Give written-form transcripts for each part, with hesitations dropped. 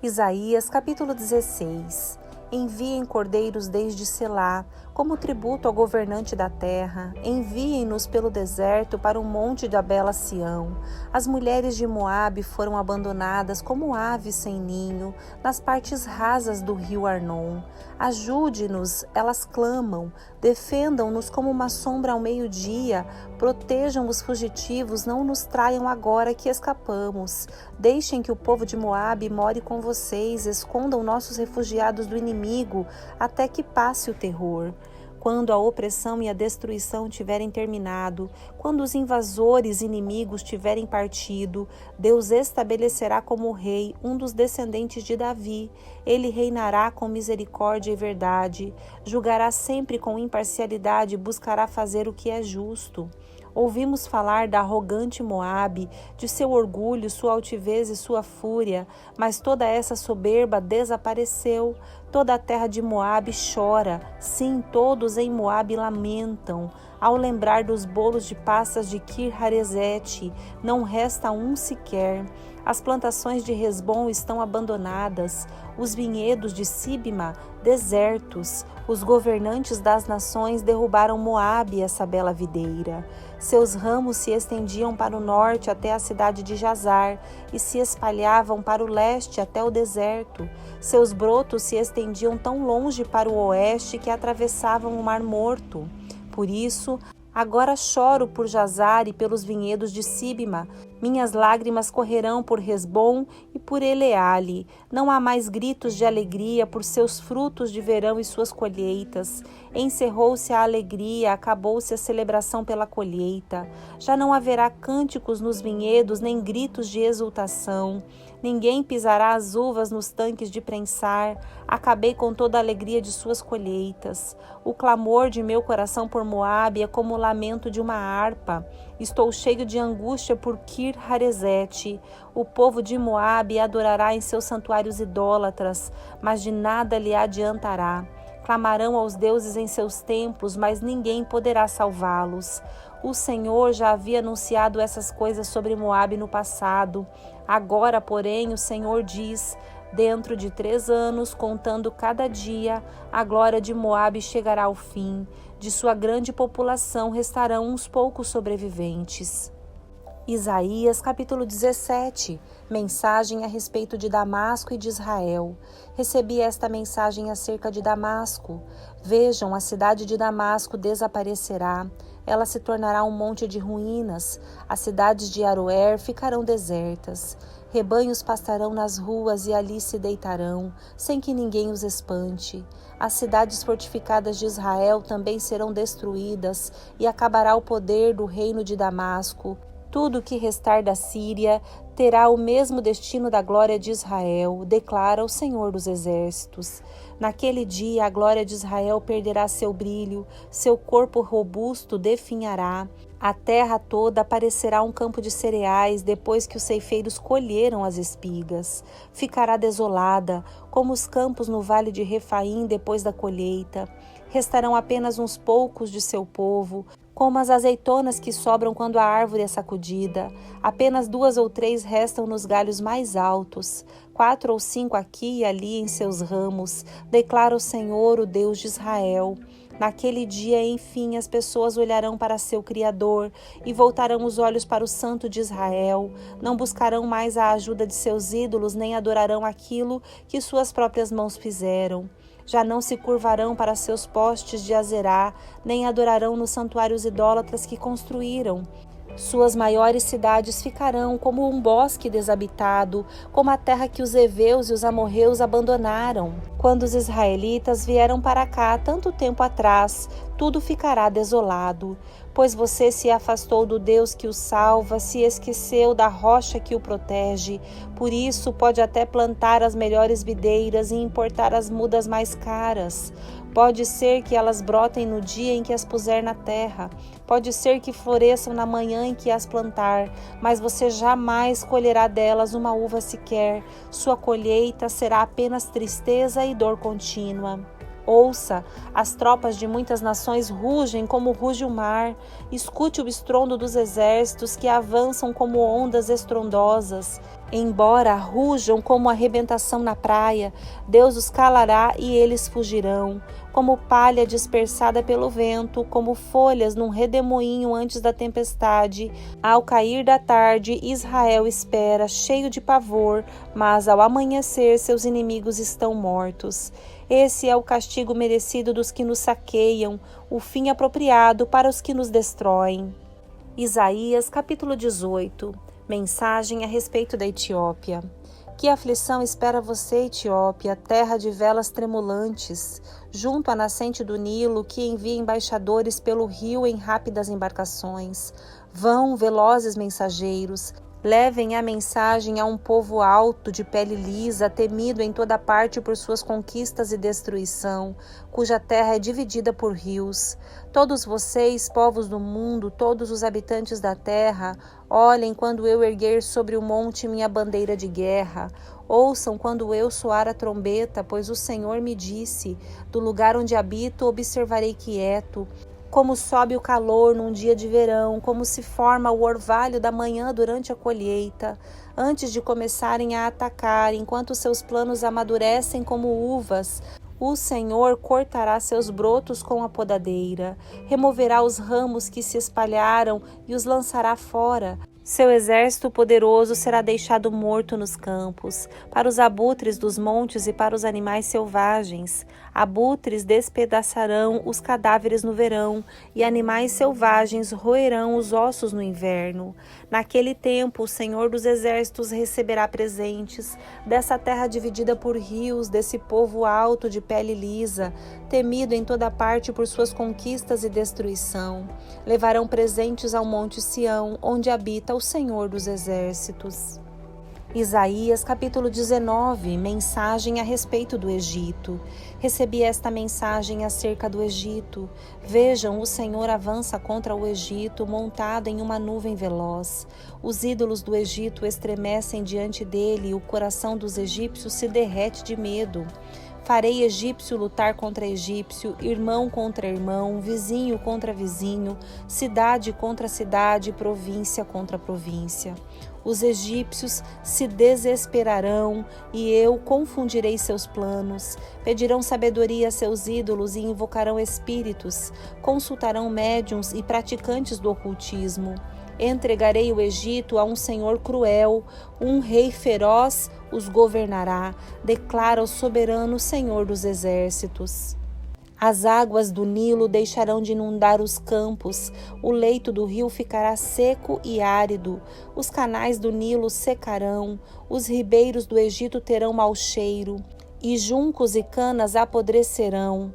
Isaías capítulo 16. Enviem cordeiros desde Selá, como tributo ao governante da terra. Enviem-nos pelo deserto para o monte da bela Sião. As mulheres de Moabe foram abandonadas como aves sem ninho, nas partes rasas do rio Arnon. Ajude-nos, elas clamam. Defendam-nos como uma sombra ao meio-dia. Protejam os fugitivos, não nos traiam agora que escapamos. Deixem que o povo de Moabe more com vocês, escondam nossos refugiados do inimigo, até que passe o terror. Quando a opressão e a destruição tiverem terminado, quando os invasores inimigos tiverem partido, Deus estabelecerá como rei um dos descendentes de Davi. Ele reinará com misericórdia e verdade, julgará sempre com imparcialidade e buscará fazer o que é justo. Ouvimos falar da arrogante Moabe, de seu orgulho, sua altivez e sua fúria, mas toda essa soberba desapareceu. Toda a terra de Moabe chora, sim, todos em Moabe lamentam. Ao lembrar dos bolos de passas de Kir-Haresete, não resta um sequer. As plantações de Hesbom estão abandonadas, os vinhedos de Sibma desertos. Os governantes das nações derrubaram Moabe, essa bela videira. Seus ramos se estendiam para o norte até a cidade de Jazar e se espalhavam para o leste até o deserto. Seus brotos se estendiam tão longe para o oeste que atravessavam o Mar Morto. Por isso, agora choro por Jazar e pelos vinhedos de Sibma. Minhas lágrimas correrão por Hesbom e por Eleale. Não há mais gritos de alegria por seus frutos de verão e suas colheitas. Encerrou-se a alegria, acabou-se a celebração pela colheita. Já não haverá cânticos nos vinhedos, nem gritos de exultação. Ninguém pisará as uvas nos tanques de prensar. Acabei com toda a alegria de suas colheitas. O clamor de meu coração por Moabe é como o lamento de uma harpa. Estou cheio de angústia por Kir-Haresete. O povo de Moabe adorará em seus santuários idólatras, mas de nada lhe adiantará. Clamarão aos deuses em seus templos, mas ninguém poderá salvá-los. O Senhor já havia anunciado essas coisas sobre Moabe no passado. Agora, porém, o Senhor diz: dentro de 3 anos, contando cada dia, a glória de Moabe chegará ao fim. De sua grande população restarão uns poucos sobreviventes. Isaías capítulo 17. Mensagem a respeito de Damasco e de Israel. Recebi esta mensagem acerca de Damasco. Vejam, a cidade de Damasco desaparecerá. Ela se tornará um monte de ruínas. As cidades de Aroer ficarão desertas. Rebanhos pastarão nas ruas e ali se deitarão, sem que ninguém os espante. As cidades fortificadas de Israel também serão destruídas, e acabará o poder do reino de Damasco. Tudo o que restar da Síria terá o mesmo destino da glória de Israel, declara o Senhor dos Exércitos. Naquele dia a glória de Israel perderá seu brilho, seu corpo robusto definhará. A terra toda parecerá um campo de cereais depois que os ceifeiros colheram as espigas. Ficará desolada, como os campos no vale de Refaim depois da colheita. Restarão apenas uns poucos de seu povo, como as azeitonas que sobram quando a árvore é sacudida. Apenas 2 ou 3 restam nos galhos mais altos, 4 ou 5 aqui e ali em seus ramos, declara o Senhor, o Deus de Israel. Naquele dia, enfim, as pessoas olharão para seu Criador e voltarão os olhos para o Santo de Israel. Não buscarão mais a ajuda de seus ídolos, nem adorarão aquilo que suas próprias mãos fizeram. Já não se curvarão para seus postes de Azerá, nem adorarão nos santuários idólatras que construíram. Suas maiores cidades ficarão como um bosque desabitado, como a terra que os heveus e os amorreus abandonaram. Quando os israelitas vieram para cá tanto tempo atrás, tudo ficará desolado, pois você se afastou do Deus que o salva, se esqueceu da rocha que o protege. Por isso pode até plantar as melhores videiras e importar as mudas mais caras. Pode ser que elas brotem no dia em que as puser na terra. Pode ser que floresçam na manhã em que as plantar, mas você jamais colherá delas uma uva sequer. Sua colheita será apenas tristeza e dor contínua. Ouça, as tropas de muitas nações rugem como ruge o mar. Escute o estrondo dos exércitos que avançam como ondas estrondosas. Embora rujam como arrebentação na praia, Deus os calará e eles fugirão, como palha dispersada pelo vento, como folhas num redemoinho antes da tempestade. Ao cair da tarde, Israel espera, cheio de pavor, mas ao amanhecer seus inimigos estão mortos. Esse é o castigo merecido dos que nos saqueiam, o fim apropriado para os que nos destroem. Isaías capítulo 18. Mensagem a respeito da Etiópia. Que aflição espera você, Etiópia, terra de velas tremulantes, junto à nascente do Nilo, que envia embaixadores pelo rio em rápidas embarcações. Vão, velozes mensageiros, levem a mensagem a um povo alto, de pele lisa, temido em toda parte por suas conquistas e destruição, cuja terra é dividida por rios. Todos vocês, povos do mundo, todos os habitantes da terra, olhem quando eu erguer sobre o monte minha bandeira de guerra. Ouçam quando eu soar a trombeta, pois o Senhor me disse: do lugar onde habito observarei quieto. Como sobe o calor num dia de verão, como se forma o orvalho da manhã durante a colheita, antes de começarem a atacar, enquanto seus planos amadurecem como uvas, o Senhor cortará seus brotos com a podadeira, removerá os ramos que se espalharam e os lançará fora. Seu exército poderoso será deixado morto nos campos, para os abutres dos montes e para os animais selvagens. Abutres despedaçarão os cadáveres no verão, e animais selvagens roerão os ossos no inverno. Naquele tempo, o Senhor dos Exércitos receberá presentes dessa terra dividida por rios, desse povo alto de pele lisa, temido em toda parte por suas conquistas e destruição. Levarão presentes ao monte Sião, onde habita o Senhor dos Exércitos. Isaías capítulo 19, mensagem a respeito do Egito. Recebi esta mensagem acerca do Egito. Vejam, o Senhor avança contra o Egito, montado em uma nuvem veloz. Os ídolos do Egito estremecem diante dele e o coração dos egípcios se derrete de medo. Farei egípcio lutar contra egípcio, irmão contra irmão, vizinho contra vizinho, cidade contra cidade, província contra província. Os egípcios se desesperarão e eu confundirei seus planos. Pedirão sabedoria a seus ídolos e invocarão espíritos. Consultarão médiuns e praticantes do ocultismo. Entregarei o Egito a um senhor cruel, um rei feroz os governará, declara o soberano Senhor dos Exércitos. As águas do Nilo deixarão de inundar os campos, o leito do rio ficará seco e árido, os canais do Nilo secarão, os ribeiros do Egito terão mau cheiro, e juncos e canas apodrecerão.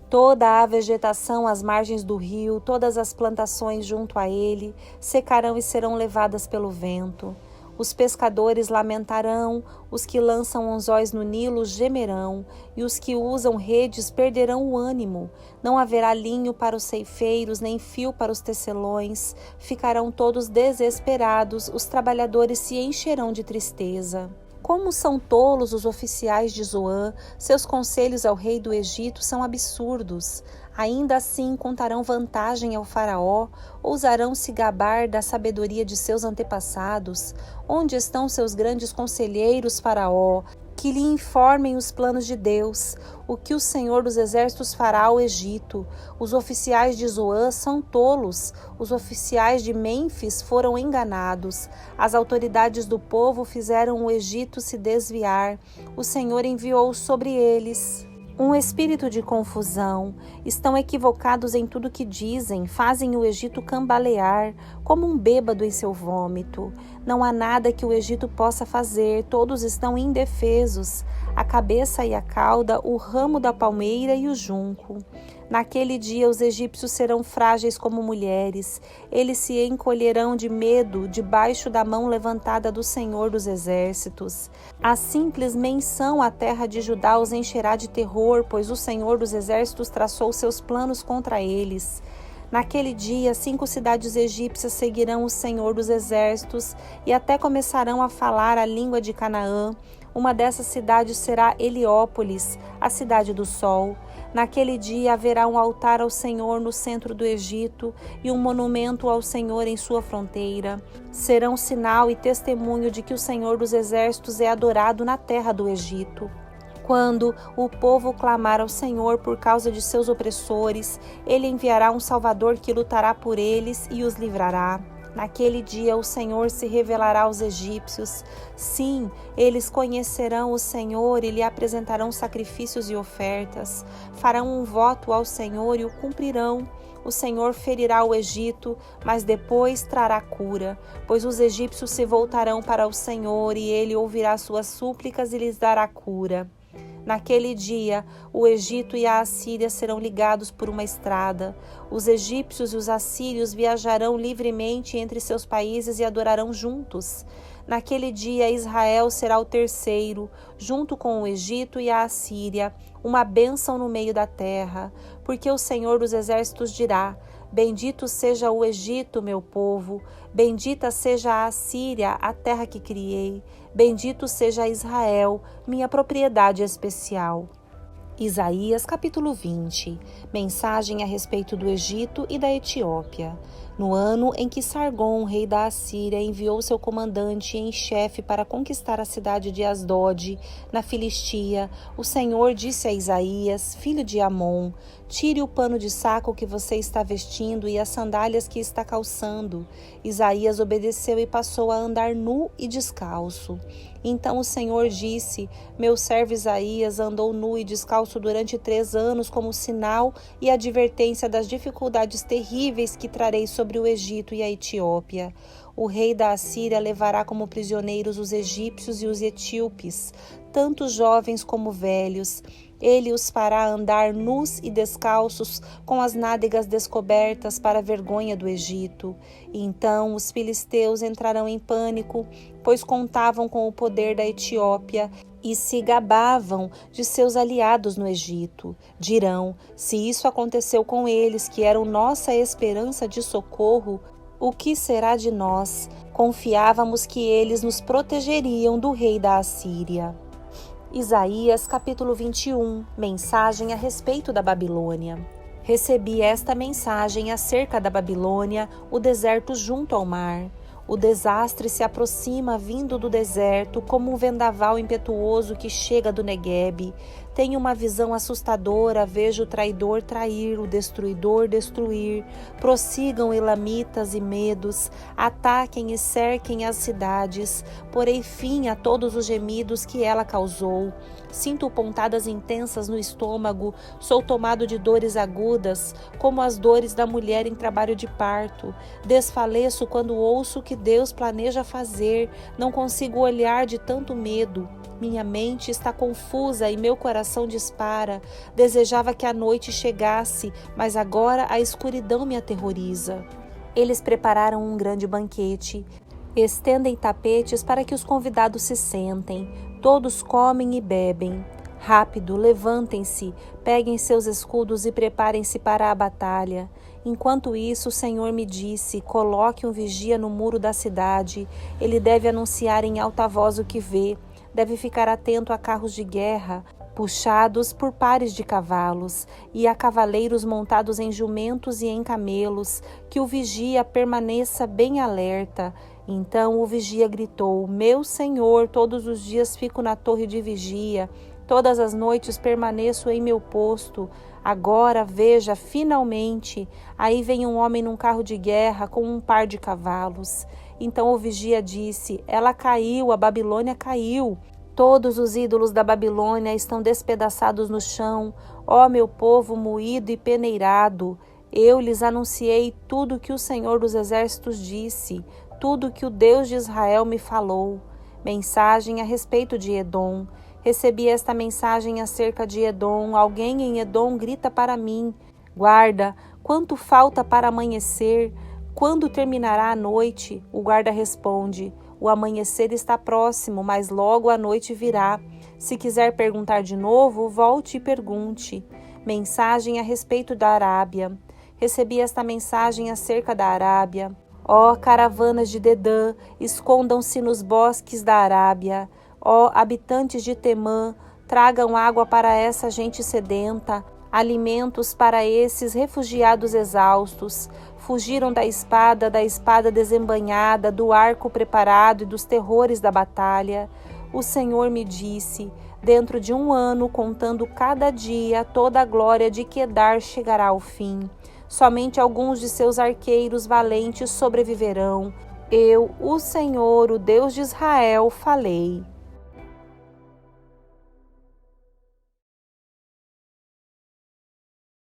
Toda a vegetação às margens do rio, todas as plantações junto a ele, secarão e serão levadas pelo vento. Os pescadores lamentarão, os que lançam anzóis no Nilo gemerão, e os que usam redes perderão o ânimo. Não haverá linho para os ceifeiros, nem fio para os tecelões. Ficarão todos desesperados, os trabalhadores se encherão de tristeza. Como são tolos os oficiais de Zoan, seus conselhos ao rei do Egito são absurdos. Ainda assim contarão vantagem ao faraó, ousarão se gabar da sabedoria de seus antepassados. Onde estão seus grandes conselheiros, faraó? Que lhe informem os planos de Deus, o que o Senhor dos Exércitos fará ao Egito. Os oficiais de Zoan são tolos, os oficiais de Mênfis foram enganados. As autoridades do povo fizeram o Egito se desviar. O Senhor enviou sobre eles um espírito de confusão. Estão equivocados em tudo que dizem, fazem o Egito cambalear, como um bêbado em seu vômito. Não há nada que o Egito possa fazer, todos estão indefesos, a cabeça e a cauda, o ramo da palmeira e o junco. Naquele dia os egípcios serão frágeis como mulheres, eles se encolherão de medo debaixo da mão levantada do Senhor dos Exércitos. A simples menção à terra de Judá os encherá de terror, pois o Senhor dos Exércitos traçou seus planos contra eles. Naquele dia, 5 cidades egípcias seguirão o Senhor dos Exércitos e até começarão a falar a língua de Canaã. Uma dessas cidades será Heliópolis, a cidade do sol. Naquele dia haverá um altar ao Senhor no centro do Egito e um monumento ao Senhor em sua fronteira. Serão sinal e testemunho de que o Senhor dos Exércitos é adorado na terra do Egito. Quando o povo clamar ao Senhor por causa de seus opressores, ele enviará um Salvador que lutará por eles e os livrará. Naquele dia o Senhor se revelará aos egípcios. Sim, eles conhecerão o Senhor e lhe apresentarão sacrifícios e ofertas. Farão um voto ao Senhor e o cumprirão. O Senhor ferirá o Egito, mas depois trará cura, pois os egípcios se voltarão para o Senhor e ele ouvirá suas súplicas e lhes dará cura. Naquele dia, o Egito e a Assíria serão ligados por uma estrada. Os egípcios e os assírios viajarão livremente entre seus países e adorarão juntos. Naquele dia, Israel será o terceiro, junto com o Egito e a Assíria, uma bênção no meio da terra, porque o Senhor dos Exércitos dirá: bendito seja o Egito, meu povo, bendita seja a Assíria, a terra que criei, bendito seja Israel, minha propriedade especial. Isaías capítulo 20, mensagem a respeito do Egito e da Etiópia. No ano em que Sargom, rei da Assíria, enviou seu comandante em chefe para conquistar a cidade de Asdod, na Filistia, o Senhor disse a Isaías, filho de Amon: tire o pano de saco que você está vestindo e as sandálias que está calçando. Isaías obedeceu e passou a andar nu e descalço. Então o Senhor disse: meu servo Isaías andou nu e descalço durante 3 anos como sinal e advertência das dificuldades terríveis que trarei sobre o Egito e a Etiópia. O rei da Assíria levará como prisioneiros os egípcios e os etíopes, tanto jovens como velhos. Ele os fará andar nus e descalços, com as nádegas descobertas para a vergonha do Egito. E então os filisteus entrarão em pânico, pois contavam com o poder da Etiópia e se gabavam de seus aliados no Egito. Dirão: se isso aconteceu com eles, que eram nossa esperança de socorro, o que será de nós? Confiávamos que eles nos protegeriam do rei da Assíria. Isaías capítulo 21, mensagem a respeito da Babilônia. Recebi esta mensagem acerca da Babilônia, o deserto junto ao mar. O desastre se aproxima vindo do deserto, como um vendaval impetuoso que chega do Neguebe. Tenho uma visão assustadora, vejo o traidor trair, o destruidor destruir. Prossigam elamitas e medos, ataquem e cerquem as cidades. Porei fim a todos os gemidos que ela causou. Sinto pontadas intensas no estômago, sou tomado de dores agudas, como as dores da mulher em trabalho de parto. Desfaleço quando ouço o que Deus planeja fazer, não consigo olhar de tanto medo. Minha mente está confusa e meu coração dispara. Desejava que a noite chegasse, mas agora a escuridão me aterroriza. Eles prepararam um grande banquete. Estendem tapetes para que os convidados se sentem. Todos comem e bebem. Rápido, levantem-se, peguem seus escudos e preparem-se para a batalha. Enquanto isso, o Senhor me disse: coloque um vigia no muro da cidade. Ele deve anunciar em alta voz o que vê. Deve ficar atento a carros de guerra, puxados por pares de cavalos, e a cavaleiros montados em jumentos e em camelos. Que o vigia permaneça bem alerta. Então o vigia gritou: meu Senhor, todos os dias fico na torre de vigia. Todas as noites permaneço em meu posto. Agora, veja, finalmente, aí vem um homem num carro de guerra com um par de cavalos. Então o vigia disse: ela caiu, a Babilônia caiu. Todos os ídolos da Babilônia estão despedaçados no chão. Ó meu povo moído e peneirado, eu lhes anunciei tudo o que o Senhor dos Exércitos disse, tudo o que o Deus de Israel me falou. Mensagem a respeito de Edom. Recebi esta mensagem acerca de Edom. Alguém em Edom grita para mim: guarda, quanto falta para amanhecer? Quando terminará a noite? O guarda responde: o amanhecer está próximo, mas logo a noite virá. Se quiser perguntar de novo, volte e pergunte. Mensagem a respeito da Arábia. Recebi esta mensagem acerca da Arábia. Ó caravanas de Dedã, escondam-se nos bosques da Arábia. Ó habitantes de Temã, tragam água para essa gente sedenta. alimentos para esses refugiados exaustos. Fugiram da espada desembainhada, do arco preparado e dos terrores da batalha. O Senhor me disse: dentro de 1 ano, contando cada dia, toda a glória de Quedar chegará ao fim. Somente alguns de seus arqueiros valentes sobreviverão. Eu, o Senhor, o Deus de Israel, falei.